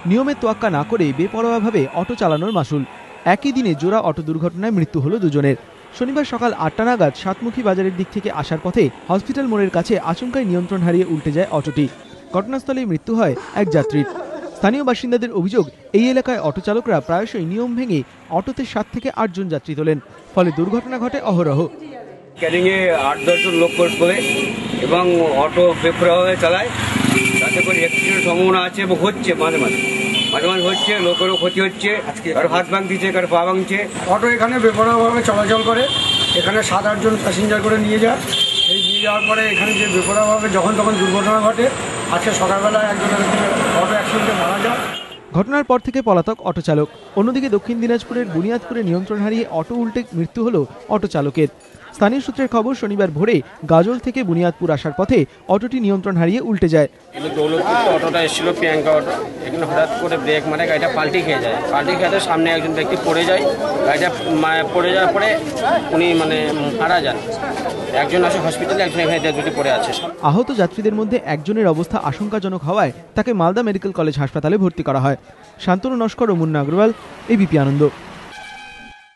নিয়মের তোয়াক্কা না করে বেপরোয়াভাবে অটো চালানোর মাসুল। একই দিনে জোড়া অটো দুর্ঘটনায় মৃত্যু হলো দুজনের। শনিবার সকাল ৮টা নাগাদ সাতমুখী বাজারের দিক থেকে আসার পথে হসপিটাল মোড়ের কাছে আচমকাই নিয়ন্ত্রণ হারিয়ে উল্টে যায় অটোটি। ঘটনাস্থলেই মৃত্যু হয় এক যাত্রীর। স্থানীয় বাসিন্দাদের অভিযোগ, এই এলাকায় অটো চালকরা প্রায়শই নিয়ম ভেঙে অটোতে ৭ থেকে ৮ জন যাত্রী তোলেন, ফলে দুর্ঘটনা ঘটে অহরহ। ক্যারিংয়ে ৮-১০ জন লোক করে এবং অটো বেপরোয়াভাবে চালায়, তাতে করে অ্যাক্সিডেন্টের সম্ভাবনা আছে এবং হচ্ছে মাঝে মাঝে হচ্ছে, লোকেরও ক্ষতি হচ্ছে, কারো হাত ভাঙছে, কারো পা ভাঙছে। অটো এখানে বেপরোয়াভাবে চলাচল করে, এখানে ৭-৮ জন প্যাসেঞ্জার করে নিয়ে যায়। এই নিয়ে যাওয়ার পরে এখানে যে বেপরোয়াভাবে যখন তখন দুর্ঘটনা ঘটে, আজকে সকালবেলা একজনের অটো অ্যাক্সিডেন্টে মারা যায়। ঘটনার পর থেকে পলাতক অটো চালক। অন্যদিকে দক্ষিণ দিনাজপুরের বুনিয়াদপুরে নিয়ন্ত্রণ হারিয়ে অটো উল্টে মৃত্যু হলো অটো চালকের। স্থানীয় সূত্রের খবর, শনিবার ভোরে গাজল থেকে বুনিয়াদপুর আসার পথে অটোটি নিয়ন্ত্রণ হারিয়ে উল্টে যায়। অটোটা এসেছিল প্রিয়াঙ্কা অটো, এখানে হঠাৎ করে ব্রেক মারে গাড়িটা পাল্টি খেয়ে যায়। পাল্টি খেয়ে সামনে একজন ব্যক্তি পড়ে যায়, গাড়িটা পড়ে যাওয়ার পরে উনি মারা যান। একজন আসে হসপিটালে, একজন এখানে দুটি পড়ে আছে। আহত যাত্রীদের মধ্যে একজনের অবস্থা আশঙ্কাজনক হওয়ায় তাকে মালদা মেডিকেল কলেজ হাসপাতালে ভর্তি করা হয়। শান্তনু নস্কর ও মুন্না আগরওয়াল, এবিপি আনন্দ।